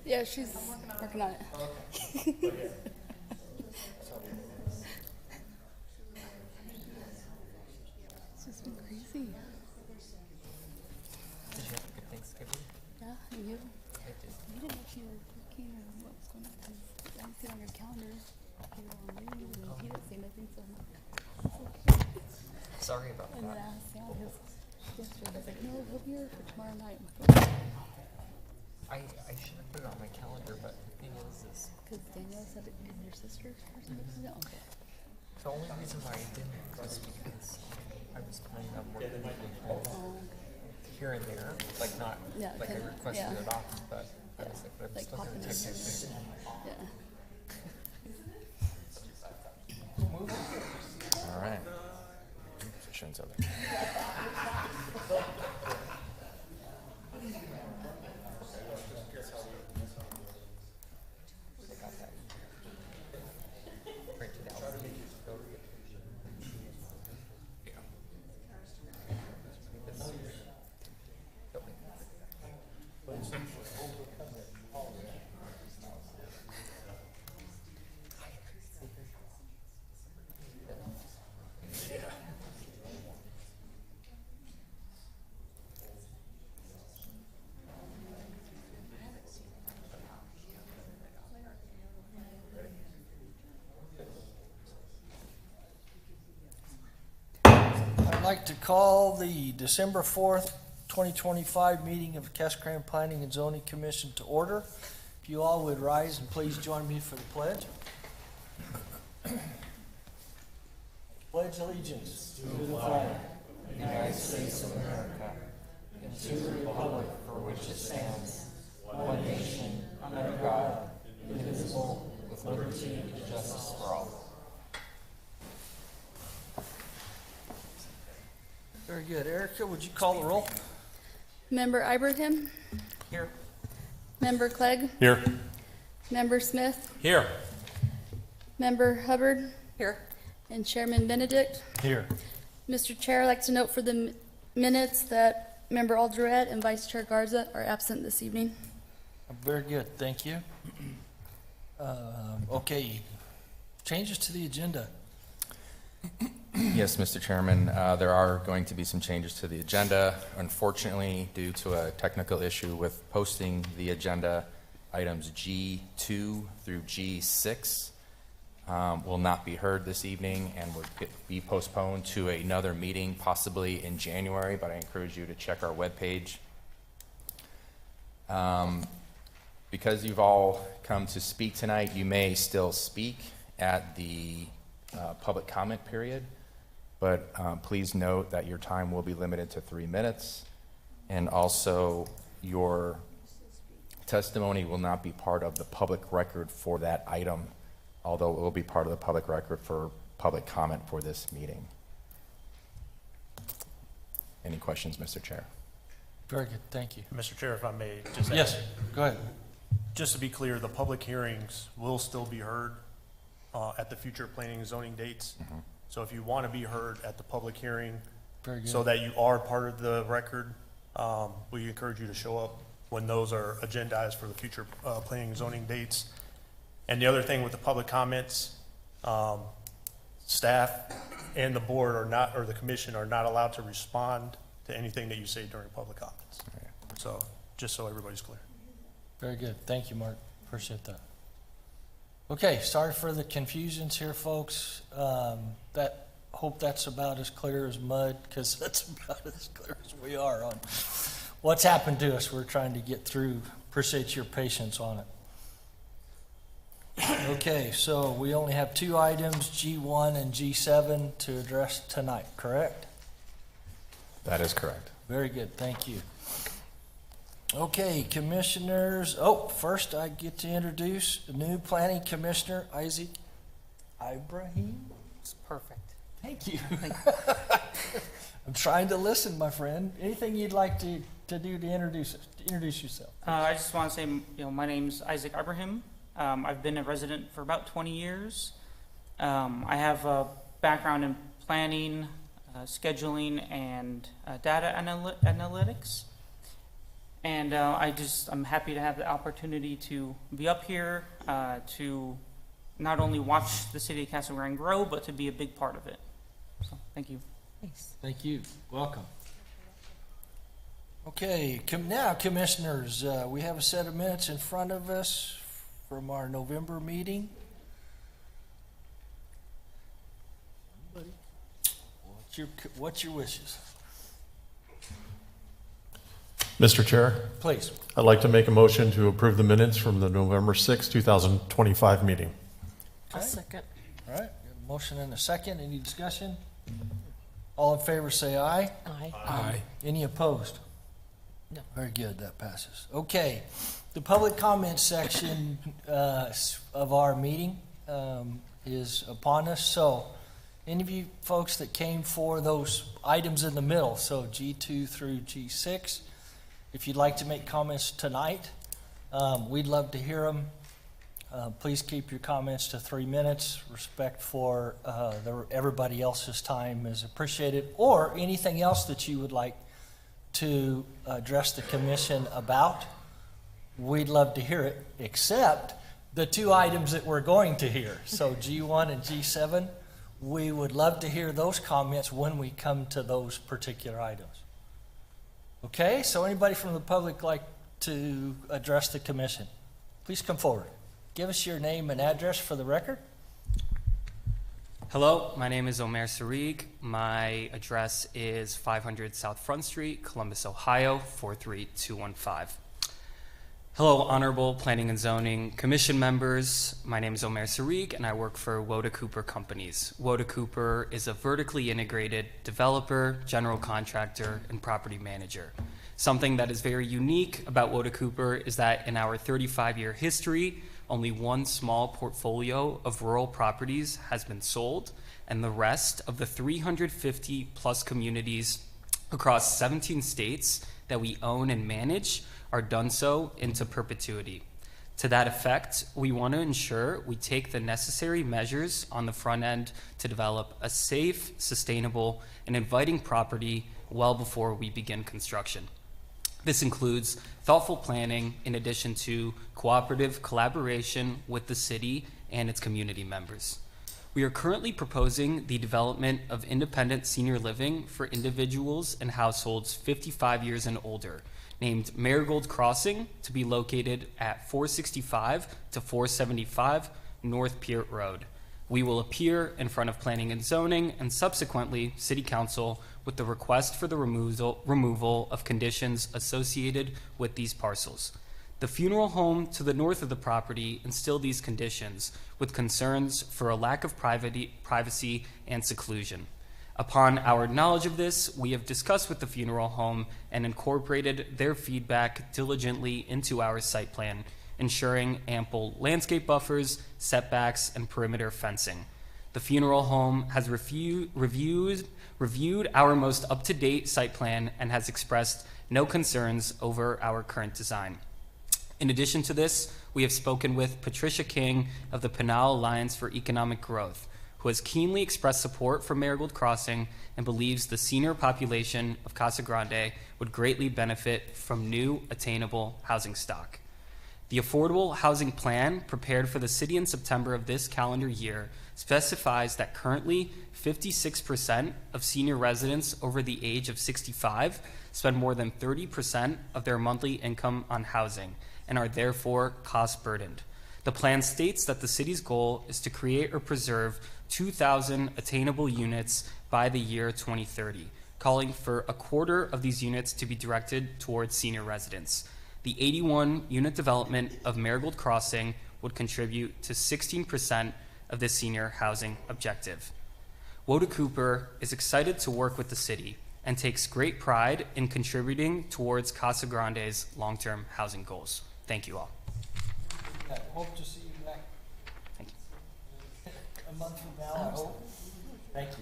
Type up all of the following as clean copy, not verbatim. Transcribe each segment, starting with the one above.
Yeah, she's working on it. It's just been crazy. Did you have a good Thanksgiving? Yeah, and you? I did. You didn't know if you were working or what was going on. 'Cause I didn't see it on your calendar. You were on leave, and he didn't say nothing, so I'm like, okay. Sorry about And then I that. asked Sam yesterday. I was like, no, he'll be here for tomorrow night. Because I should have put it on my calendar, but the thing is Danielle said it is your sister or something. No, okay. the only reason why I didn't was because I was planning on working from home Oh, here and there, like not Yeah, like I kinda, requested yeah. it off, but I was like, but I'm Like still gonna popping in take here. it. Yeah. All right. Positions over there. Right to the outside. I'd like to call the December 4th, 2025 meeting of the Cascade Planning and Zoning Commission to order. If you all would rise and please join me for the pledge. Pledge allegiance to the flag of the United States of America and to the republic for which it stands, one nation, under God, indivisible, with liberty and justice for all. Very good. Erica, would you call the roll? Member Ibrahim? Here. Member Clegg? Here. Member Smith? Here. Member Hubbard? Here. And Chairman Benedict? Here. Mr. Chair, I'd like to note for the minutes that Member Alderette and Vice Chair Garza are absent this evening. Very good, thank you. Okay, changes to the agenda. Yes, Mr. Chairman, there are going to be some changes to the agenda. Unfortunately, due to a technical issue with posting the agenda, items G2 through G6 will not be heard this evening and will be postponed to another meeting, possibly in January, but I encourage you to check our webpage. Because you've all come to speak tonight, you may still speak at the public comment period, but please note that your time will be limited to 3 minutes, and also your testimony will not be part of the public record for that item, although it will be part of the public record for public comment for this meeting. Any questions, Mr. Chair? Very good, thank you. Mr. Chair, if I may just Yes, add, go ahead. just to be clear, the public hearings will still be heard at the future planning and zoning dates. So if you want to be heard at the public hearing, Very good. so that you are part of the record, we encourage you to show up when those are agendized for the future planning and zoning dates. And the other thing with the public comments, staff and the board are not, or the commission are not allowed to respond to anything that you say during public comments. So, just so everybody's clear. Very good, thank you, Mark, appreciate that. Okay, sorry for the confusions here, folks. Hope that's about as clear as mud, because that's about as clear as we are on what's happened to us. We're trying to get through. Appreciate your patience on it. Okay, so we only have 2 items, G1 and G7, to address tonight, correct? That is correct. Very good, thank you. Okay, commissioners, first I get to introduce the new planning commissioner, Isaac Ibrahim. It's perfect. Thank you. I'm trying to listen, my friend. Anything you'd like to do to introduce yourself? I just want to say, my name's Isaac Ibrahim. I've been a resident for about 20 years. I have a background in planning, scheduling, and data analytics. And I'm happy to have the opportunity to be up here to not only watch the city of Casa Grande grow, but to be a big part of it. So, thank you. Thank you. Welcome. Okay, now, commissioners, we have a set of minutes in front of us from our November meeting. What's your wishes? Mr. Chair, Please. I'd like to make a motion to approve the minutes from the November 6, 2025 meeting. I'll second. All right, we have a motion and a second. Any discussion? All in favor say aye. Aye. Any opposed? No. Very good, that passes. Okay, the public comment section of our meeting is upon us. So any of you folks that came for those items in the middle, so G2 through G6, if you'd like to make comments tonight, we'd love to hear them. Please keep your comments to 3 minutes. Respect for everybody else's time is appreciated, or anything else that you would like to address the commission about. We'd love to hear it, except the 2 items that we're going to hear. So G1 and G7, we would love to hear those comments when we come to those particular items. Okay, so anybody from the public like to address the commission? Please come forward. Give us your name and address for the record. Hello, my name is Omer Sarig. My address is 500 South Front Street, Columbus, Ohio, 43215. Hello, Honorable Planning and Zoning Commission members. My name is Omer Sarig, and I work for Woda Cooper Companies. Woda Cooper is a vertically integrated developer, general contractor, and property manager. Something that is very unique about Woda Cooper is that in our 35-year history, only one small portfolio of rural properties has been sold, and the rest of the 350 plus communities across 17 states that we own and manage are done so into perpetuity. To that effect, we want to ensure we take the necessary measures on the front end to develop a safe, sustainable, and inviting property well before we begin construction. This includes thoughtful planning in addition to cooperative collaboration with the city and its community members. We are currently proposing the development of independent senior living for individuals and households 55 years and older, named Marigold Crossing, to be located at 465 to 475 North Peart Road. We will appear in front of Planning and Zoning and subsequently City Council with the request for the removal of conditions associated with these parcels. The funeral home to the north of the property instilled these conditions with concerns for a lack of privacy and seclusion. Upon our knowledge of this, we have discussed with the funeral home and incorporated their feedback diligently into our site plan, ensuring ample landscape buffers, setbacks, and perimeter fencing. The funeral home has reviewed our most up-to-date site plan and has expressed no concerns over our current design. In addition to this, we have spoken with Patricia King of the Pinal Alliance for Economic Growth, who has keenly expressed support for Marigold Crossing and believes the senior population of Casa Grande would greatly benefit from new attainable housing stock. The Affordable Housing Plan, prepared for the city in September of this calendar year, specifies that currently 56% of senior residents over the age of 65 spend more than 30% of their monthly income on housing and are therefore cost burdened. The plan states that the city's goal is to create or preserve 2,000 attainable units by the year 2030, calling for a quarter of these units to be directed towards senior residents. The 81-unit development of Marigold Crossing would contribute to 16% of this senior housing objective. Woda Cooper is excited to work with the city and takes great pride in contributing towards Casa Grande's long-term housing goals. Thank you all. Hope to see you back Thank you. a month from now, I hope. Thank you.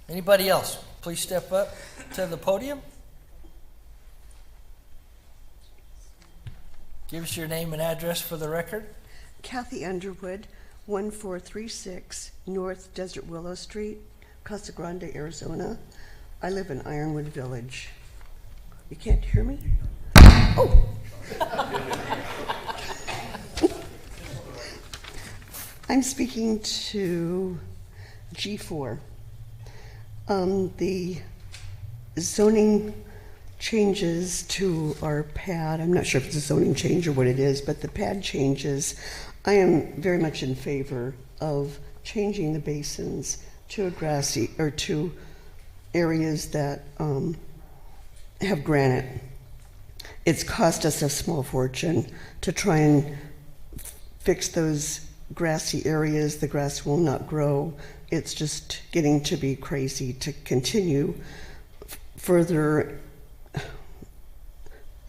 Anybody else? Please step up to the podium. Give us your name and address for the record. Kathy Underwood, 1436 North Desert Willow Street, Casa Grande, Arizona. I live in Ironwood Village. You can't hear me? Oh! I'm speaking to G4. The zoning changes to our pad, I'm not sure if it's a zoning change or what it is, but the pad changes, I am very much in favor of changing the basins to a grassy, or to areas that have granite. It's cost us a small fortune to try and fix those grassy areas. The grass will not grow. It's just getting to be crazy to continue further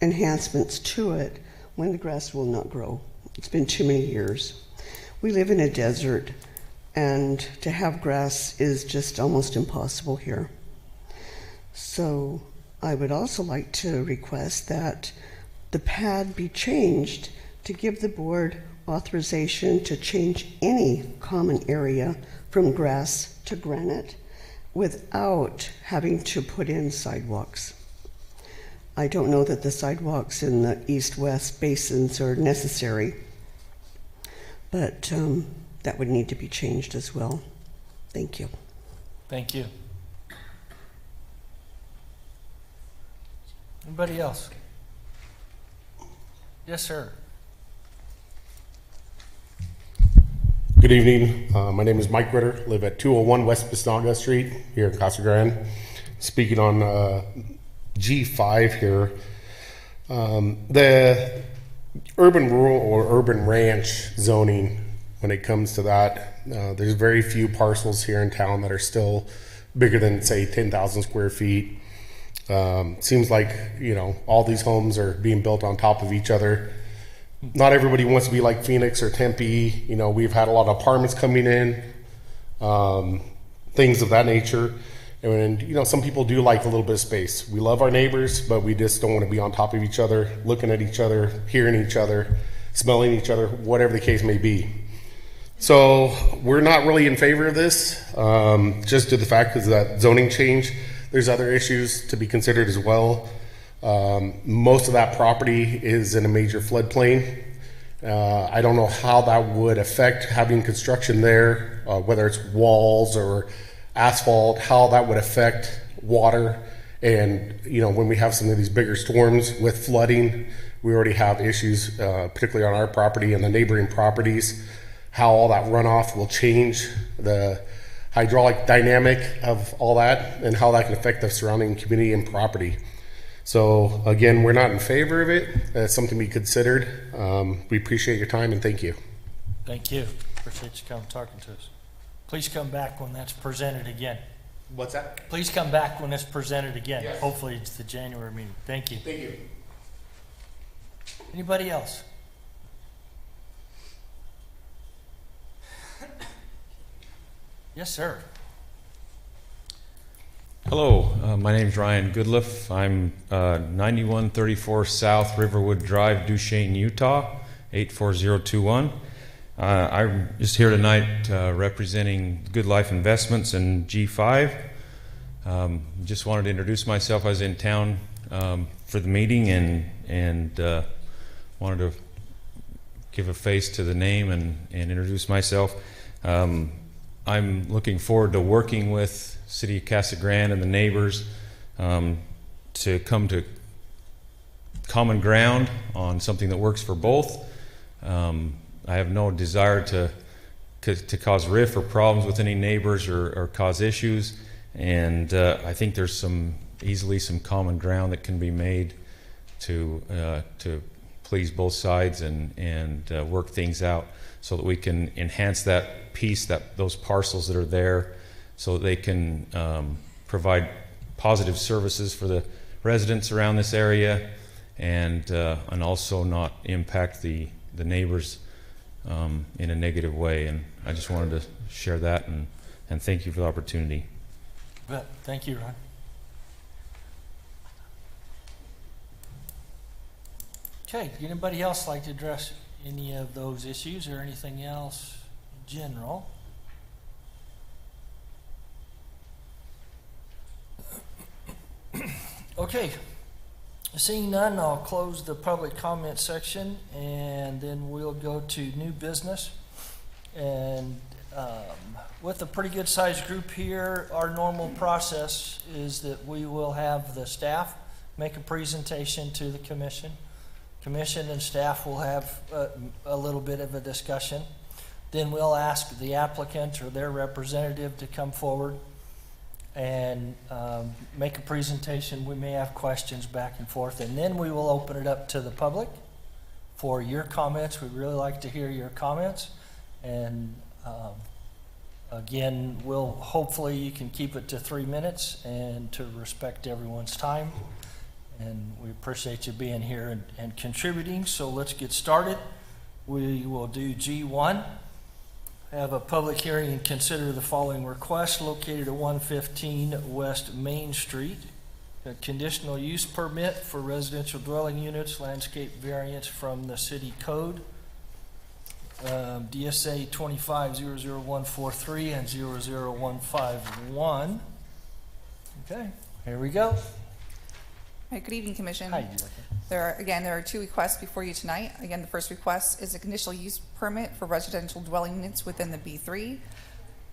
enhancements to it when the grass will not grow. It's been too many years. We live in a desert, and to have grass is just almost impossible here. So I would also like to request that the pad be changed to give the board authorization to change any common area from grass to granite without having to put in sidewalks. I don't know that the sidewalks in the east-west basins are necessary, but that would need to be changed as well. Thank you. Thank you. Anybody else? Yes, sir. Good evening. My name is Mike Ritter. Live at 201 West Bisnaga Street here in Casa Grande. Speaking on G5 here. The urban rural or urban ranch zoning, when it comes to that, there's very few parcels here in town that are still bigger than, say, 10,000 square feet. Seems like, you know, all these homes are being built on top of each other. Not everybody wants to be like Phoenix or Tempe. You know, we've had a lot of apartments coming in, things of that nature. And, you know, some people do like a little bit of space. We love our neighbors, but we just don't want to be on top of each other, looking at each other, hearing each other, smelling each other, whatever the case may be. So we're not really in favor of this, just due to the fact of that zoning change. There's other issues to be considered as well. Most of that property is in a major floodplain. I don't know how that would affect having construction there, whether it's walls or asphalt, how that would affect water. And, you know, when we have some of these bigger storms with flooding, we already have issues, particularly on our property and the neighboring properties, how all that runoff will change the hydraulic dynamic of all that and how that can affect the surrounding community and property. So again, we're not in favor of it. It's something to be considered. We appreciate your time and thank you. Thank you. Appreciate you coming talking to us. Please come back when that's presented again. What's that? Please come back when it's presented again. Yes. Hopefully it's the January meeting. Thank you. Thank you. Anybody else? Yes, sir. Hello, my name is Ryan Goodliff. I'm 9134 South Riverwood Drive, Duchesne, Utah, 84021. I'm just here tonight representing Good Life Investments and G5. Just wanted to introduce myself. I was in town for the meeting and wanted to give a face to the name and introduce myself. I'm looking forward to working with City of Casa Grande and the neighbors to come to common ground on something that works for both. I have no desire to cause rift or problems with any neighbors or cause issues, and I think there's easily some common ground that can be made to please both sides and work things out so that we can enhance that piece, those parcels that are there, so that they can provide positive services for the residents around this area, and also not impact the neighbors in a negative way. And I just wanted to share that and thank you for the opportunity. But thank you, Ron. Okay, anybody else like to address any of those issues or anything else in general? Okay, seeing none, I'll close the public comment section, and then we'll go to new business. And with a pretty good sized group here, our normal process is that we will have the staff make a presentation to the commission. Commission and staff will have a little bit of a discussion. Then we'll ask the applicant or their representative to come forward and make a presentation. We may have questions back and forth, and then we will open it up to the public for your comments. We'd really like to hear your comments. And again, hopefully you can keep it to 3 minutes and to respect everyone's time. And we appreciate you being here and contributing. So let's get started. We will do G1. Have a public hearing and consider the following request located at 115 West Main Street. A conditional use permit for residential dwelling units, landscape variance from the city code. DSA 2500143 and 00151. Okay, here we go. Hi, good evening, Commission. Hi, Julia. There are two requests before you tonight. Again, the first request is a conditional use permit for residential dwelling units within the B3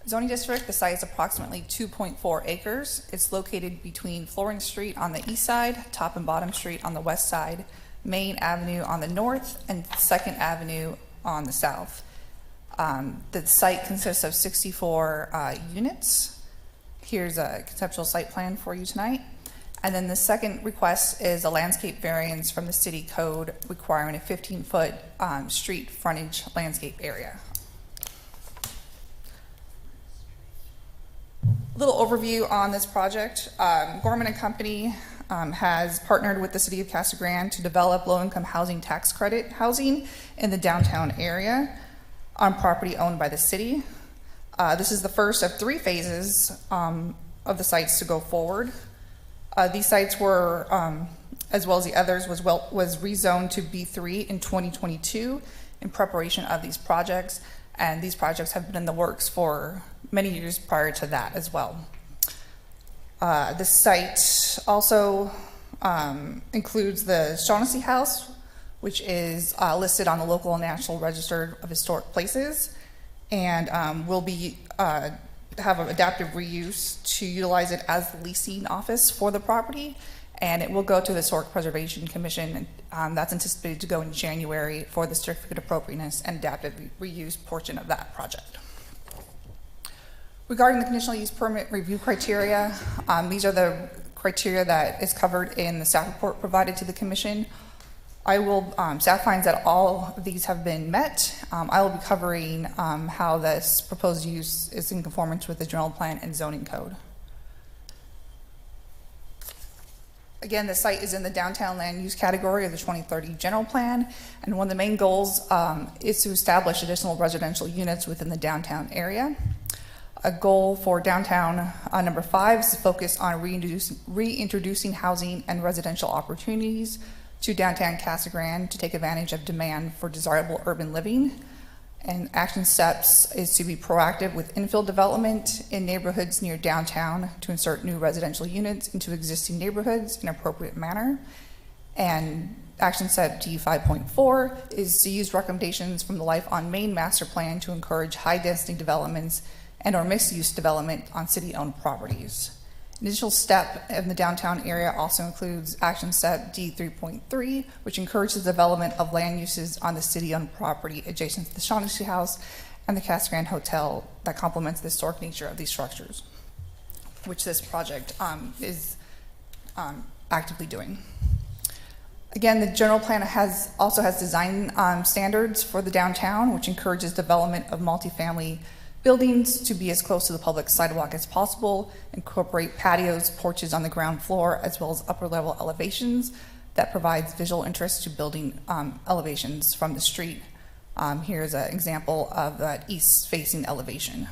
zoning district. The site is approximately 2.4 acres. It's located between Florence Street on the east side, Top and Bottom Street on the west side, Main Avenue on the north, and 2nd Avenue on the south. The site consists of 64 units. Here's a conceptual site plan for you tonight. And then the second request is a landscape variance from the city code requiring a 15-foot street frontage landscape area. A little overview on this project. Gorman and Company has partnered with the city of Casa Grande to develop low-income housing tax credit housing in the downtown area on property owned by the city. This is the first of 3 phases of the sites to go forward. These sites were, as well as the others, was rezoned to B3 in 2022 in preparation of these projects, and these projects have been in the works for many years prior to that as well. The site also includes the Shaughnessy House, which is listed on the local and national register of historic places, and will be have an adaptive reuse to utilize it as the leasing office for the property, and it will go to the Historic Preservation Commission. That's anticipated to go in January for the certificate of appropriateness and adaptive reuse portion of that project. Regarding the conditional use permit review criteria, these are the criteria that is covered in the staff report provided to the Commission. Staff finds that all of these have been met. I will be covering how this proposed use is in conformance with the general plan and zoning code. Again, the site is in the downtown land use category of the 2030 general plan, and one of the main goals is to establish additional residential units within the downtown area. A goal for downtown number 5 is to focus on reintroducing housing and residential opportunities to downtown Casa Grande to take advantage of demand for desirable urban living. And action steps is to be proactive with infill development in neighborhoods near downtown to insert new residential units into existing neighborhoods in an appropriate manner. And action step D5.4 is to use recommendations from the Life on Main master plan to encourage high density developments and or mixed use development on city owned properties. An additional step in the downtown area also includes action step D3.3, which encourages the development of land uses on the city-owned property adjacent to the Shaughnessy House and the Casa Grande Hotel that complements the historic nature of these structures, which this project is actively doing. Again, the general plan also has design standards for the downtown, which encourages development of multifamily buildings to be as close to the public sidewalk as possible, incorporate patios, porches on the ground floor, as well as upper level elevations that provides visual interest to building elevations from the street. Here's an example of that east facing elevation.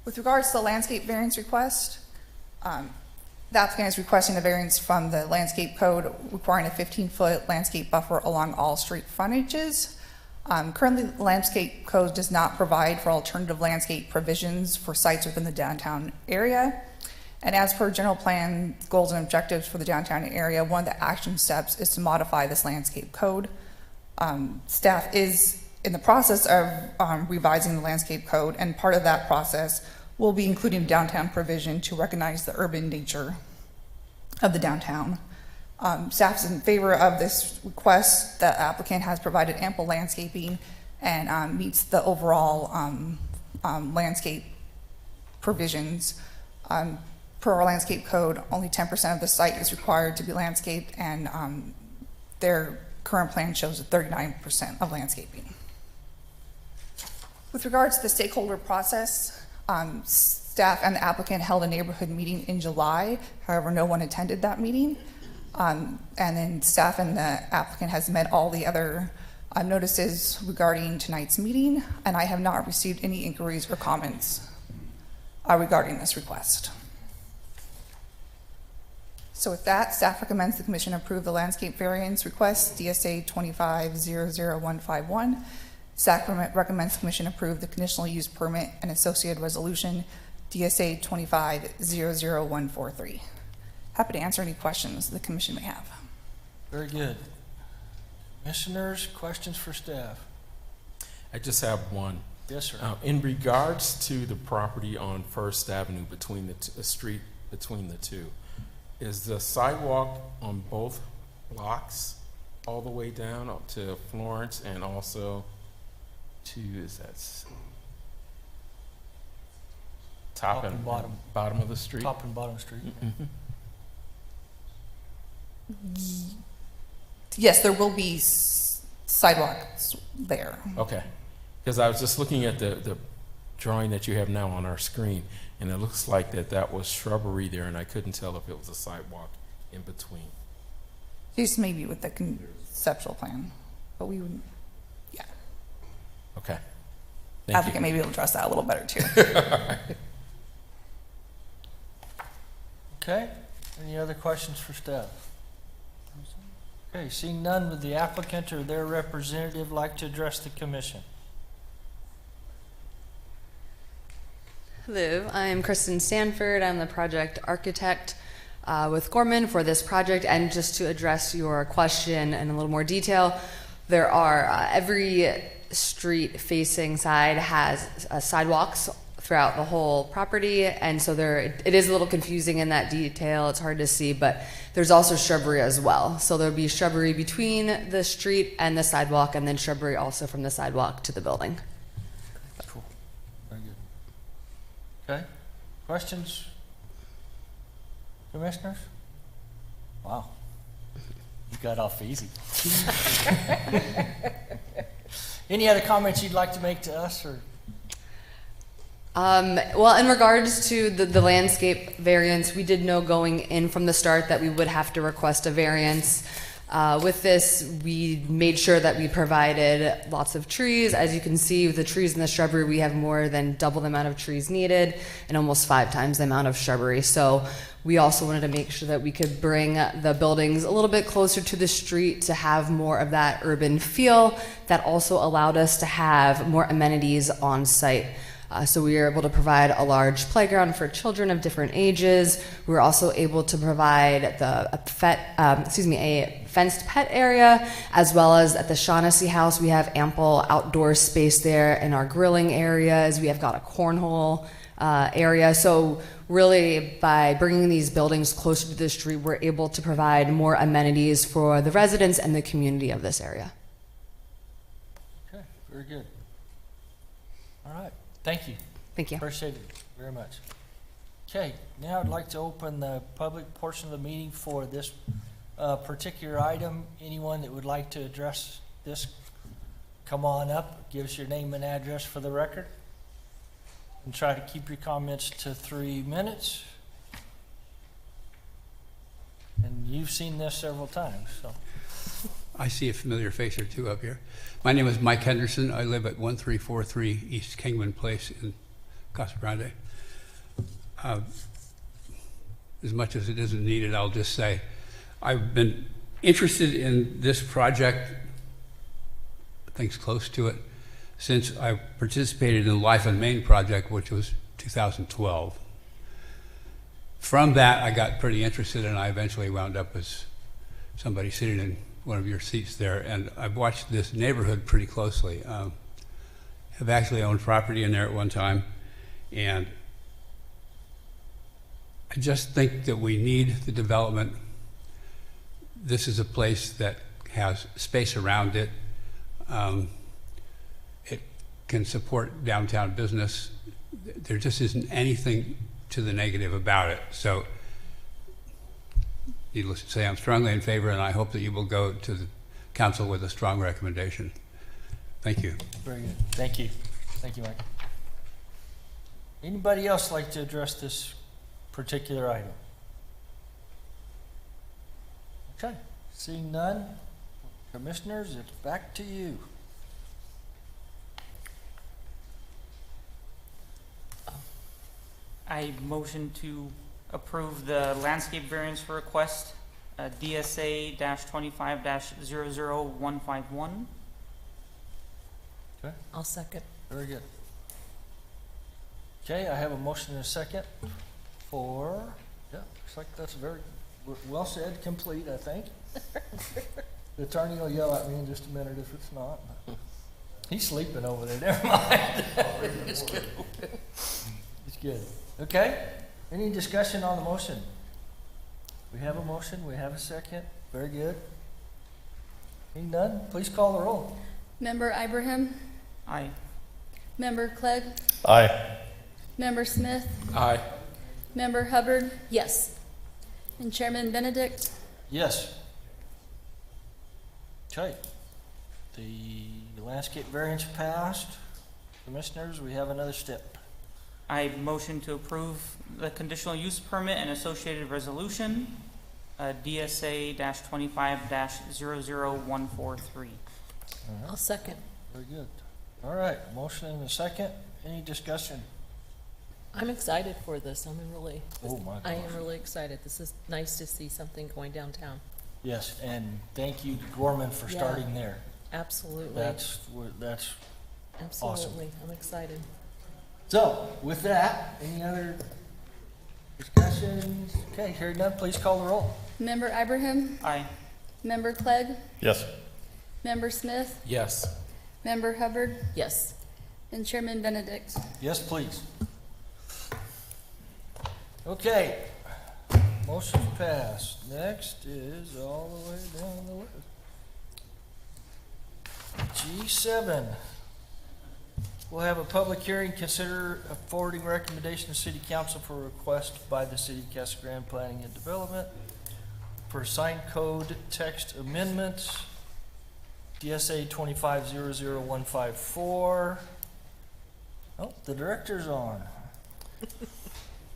With regards to the landscape variance request, the applicant is requesting a variance from the landscape code requiring a 15-foot landscape buffer along all street frontages. Currently, the landscape code does not provide for alternative landscape provisions for sites within the downtown area. And as per general plan goals and objectives for the downtown area, one of the action steps is to modify this landscape code. Staff is in the process of revising the landscape code, and part of that process will be including downtown provision to recognize the urban nature of the downtown. Staff is in favor of this request. The applicant has provided ample landscaping and meets the overall landscape provisions. Per our landscape code, only 10% of the site is required to be landscaped, and their current plan shows 39% of landscaping. With regards to the stakeholder process, staff and the applicant held a neighborhood meeting in July. However, no one attended that meeting. And then staff and the applicant has met all the other notices regarding tonight's meeting, and I have not received any inquiries or comments regarding this request. So with that, staff recommends the commission approve the landscape variance request, DSA 2500151. Staff recommends the commission approve the conditional use permit and associated resolution, DSA 2500143. Happy to answer any questions the commission may have. Very good. Commissioners, questions for staff? I just have one. Yes, sir. In regards to the property on First Avenue between the street between the two, is the sidewalk on both blocks all the way down up to Florence and also to, is that top and bottom of the street? Top and bottom street. Yes, there will be sidewalks there. Okay, because I was just looking at the drawing that you have now on our screen, and it looks like that was shrubbery there, and I couldn't tell if it was a sidewalk in between. This may be with the conceptual plan, but we would, yeah. Okay. Thank Applicant you. may be able to address that a little better too. Okay, any other questions for staff? Okay, seeing none, would the applicant or their representative like to address the commission? Hello, I'm Kristen Stanford. I'm the project architect with Gorman for this project. And just to address your question in a little more detail, there are every street facing side has sidewalks throughout the whole property, and so it is a little confusing in that detail. It's hard to see, but there's also shrubbery as well. So there'll be shrubbery between the street and the sidewalk, and then shrubbery also from the sidewalk to the building. Cool. Very good. Okay. Questions? Commissioners? Wow. You got off easy. Any other comments you'd like to make to us, or? Well, in regards to the landscape variance, we did know going in from the start that we would have to request a variance. With this, we made sure that we provided lots of trees. As you can see, with the trees and the shrubbery, we have more than double the amount of trees needed and almost 5 times the amount of shrubbery. So we also wanted to make sure that we could bring the buildings a little bit closer to the street to have more of that urban feel. That also allowed us to have more amenities on site. So we were able to provide a large playground for children of different ages. We were also able to provide a fenced pet area, as well as at the Shaughnessy House, we have ample outdoor space there in our grilling areas. We have got a cornhole area. So really, by bringing these buildings closer to the street, we're able to provide more amenities for the residents and the community of this area. Okay, very good. All right. Thank you. Thank you. Appreciate it very much. Okay, now I'd like to open the public portion of the meeting for this particular item. Anyone that would like to address this, come on up, give us your name and address for the record, and try to keep your comments to 3 minutes. And you've seen this several times, so. I see a familiar face or two up here. My name is Mike Henderson. I live at 1343 East Kingman Place in Casa Grande. As much as it isn't needed, I'll just say I've been interested in this project, things close to it, since I participated in the Life on Main project, which was 2012. from that, I got pretty interested, and I eventually wound up as somebody sitting in one of your seats there. And I've watched this neighborhood pretty closely. Have actually owned property in there at one time, and I just think that we need the development. This is a place that has space around it. It can support downtown business. There just isn't anything to the negative about it. So, needless to say, I'm strongly in favor, and I hope that you will go to the council with a strong recommendation. Thank you. Very good. Thank you. Thank you, Mike. Anybody else like to address this particular item? Okay, seeing none, commissioners, it's back to you. I motion to approve the landscape variance for request, DSA-25-00151. Okay, I'll second. very good. Okay, I have a motion and a second for, yeah, looks like that's very well said, complete, I think. The attorney will yell at me in just a minute if it's not. He's sleeping over there, never mind. It's good. It's good. Okay, any discussion on the motion? We have a motion, we have a second, very good. Being none, please call the roll. Member Ibrahim? Aye. Member Clegg? Aye. Member Smith? Aye. Member Hubbard? Yes. And Chairman Benedict? Yes. Okay, the landscape variance passed. Commissioners, we have another step. I motion to approve the conditional use permit and associated resolution, DSA-25-00143. I'll second. Very good. All right, motion and a second. Any discussion? I'm excited for this. Oh my I am gosh. really excited. This is nice to see something going downtown. Yes, and thank you, Gorman, for Yeah. starting there. Absolutely. That's Absolutely. I'm excited. So, with that, any other discussions? Okay, hearing none, please call the roll. Member Ibrahim? Aye. Member Clegg? Yes. Member Smith? Yes. Member Hubbard? Yes. And Chairman Benedict? Yes, please. Okay, motion's passed. Next is all the way down the list. G7. We'll have a public hearing, consider a forwarding recommendation to City Council for request by the City of Casa Grande Planning and Development for sign code text amendment, DSA 25-00154. Oh, the director's on.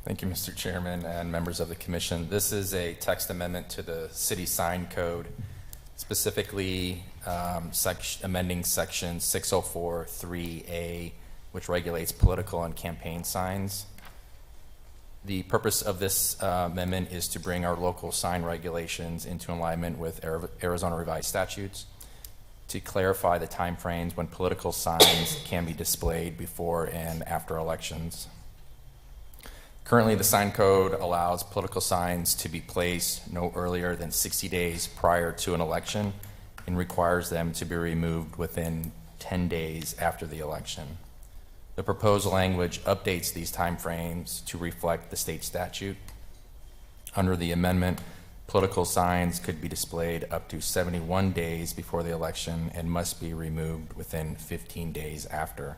Thank you, Mr. Chairman and members of the commission. This is a text amendment to the city sign code, specifically amending section 604.3A, which regulates political and campaign signs. The purpose of this amendment is to bring our local sign regulations into alignment with Arizona revised statutes, to clarify the timeframes when political signs can be displayed before and after elections. Currently, the sign code allows political signs to be placed no earlier than 60 days prior to an election and requires them to be removed within 10 days after the election. The proposed language updates these timeframes to reflect the state statute. Under the amendment, political signs could be displayed up to 71 days before the election and must be removed within 15 days after.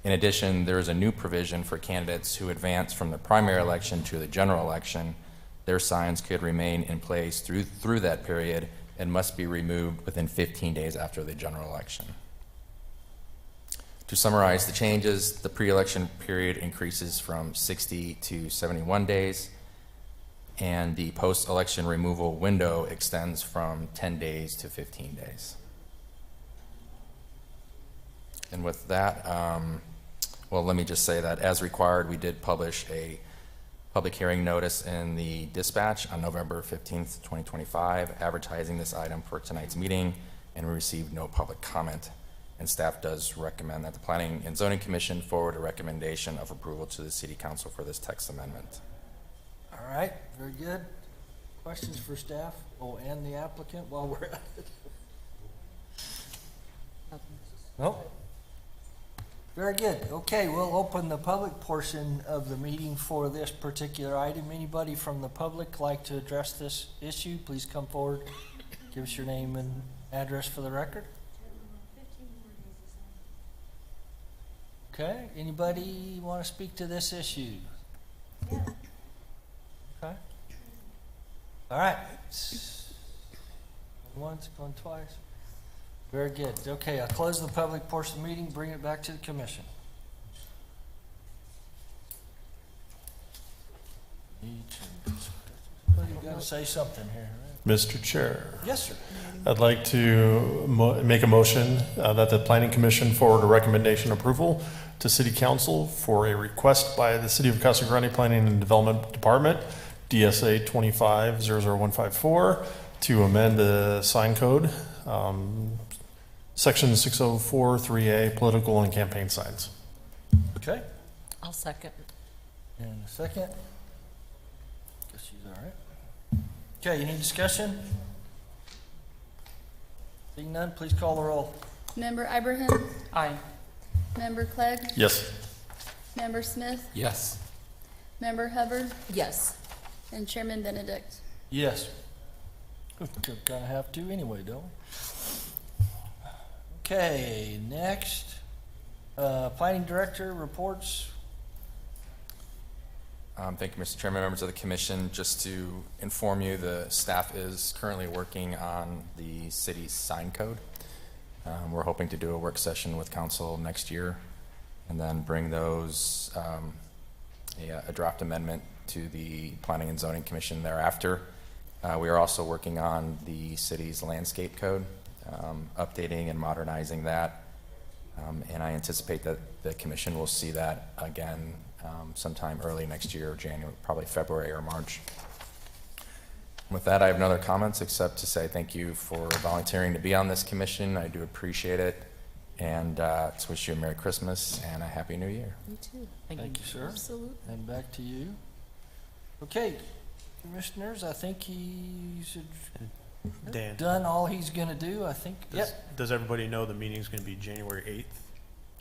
In addition, there is a new provision for candidates who advance from the primary election to the general election. Their signs could remain in place through that period and must be removed within 15 days after the general election. To summarize the changes, the pre-election period increases from 60 to 71 days, and the post-election removal window extends from 10 days to 15 days. And with that, well, let me just say that as required, we did publish a public hearing notice in the dispatch on November 15th, 2025, advertising this item for tonight's meeting, and we received no public comment. And staff does recommend that the Planning and Zoning Commission forward a recommendation of approval to the City Council for this text amendment. All right, very good. Questions for staff? Oh, and the applicant while we're at it? No? Very good. Okay, we'll open the public portion of the meeting for this particular item. Anybody from the public like to address this issue? Please come forward. Give us your name and address for the record. Okay, anybody want to speak to this issue? Okay. All right. Once, going twice. Very good. Okay, I'll close the public portion of the meeting, bring it back to the commission. Somebody got to say something here, right? Mr. Chair. Yes, sir. I'd like to make a motion that the Planning Commission forward a recommendation approval to City Council for a request by the City of Casa Grande Planning and Development Department, DSA 25-00154, to amend the sign code, Section 604-3A, political and campaign signs. Okay. I'll second. And a second. Guess she's all right. Okay, any discussion? Seeing none, please call the roll. Member Ibrahim? Aye. Member Clegg? Yes. Member Smith? Yes. Member Hubbard? Yes. And Chairman Benedict? Yes. Kind of have to anyway, don't we? Okay, next, Planning Director reports. Thank you, Mr. Chairman, members of the commission. Just to inform you, the staff is currently working on the city's sign code. We're hoping to do a work session with council next year and then bring those, a draft amendment to the Planning and Zoning Commission thereafter. We are also working on the city's landscape code, updating and modernizing that. And I anticipate that the commission will see that again sometime early next year, January, probably February or March. With that, I have no other comments except to say thank you for volunteering to be on this commission. I do appreciate it. And to wish you a Merry Christmas and a Happy New Year. Me too. Thank you, sir. Absolutely. And back to you. Okay, commissioners, I think he's Dan, done all he's gonna do, I think. does everybody know the meeting's gonna be January 8th?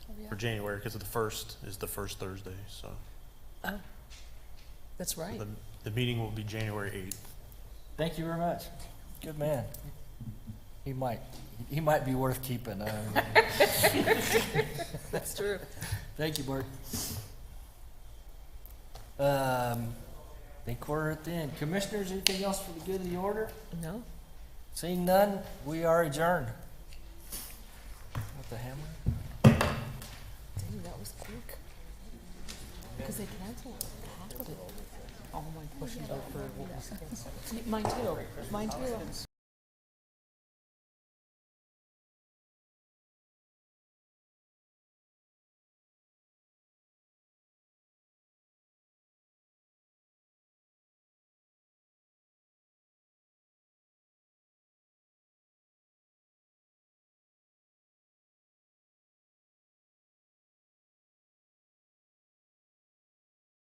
Oh, yeah. For January, because the first is the first Thursday, so. Oh, that's right. The meeting will be January 8th. Thank you very much. Good man. He might be worth keeping. That's true. Thank you, Bart. I think we're at the end. Commissioners, anything else for the good of the order? No. Seeing none, we are adjourned. With the hammer? Dang, that was quick. Because they canceled half of it. All my questions are for what was canceled. Mine too. Mine too.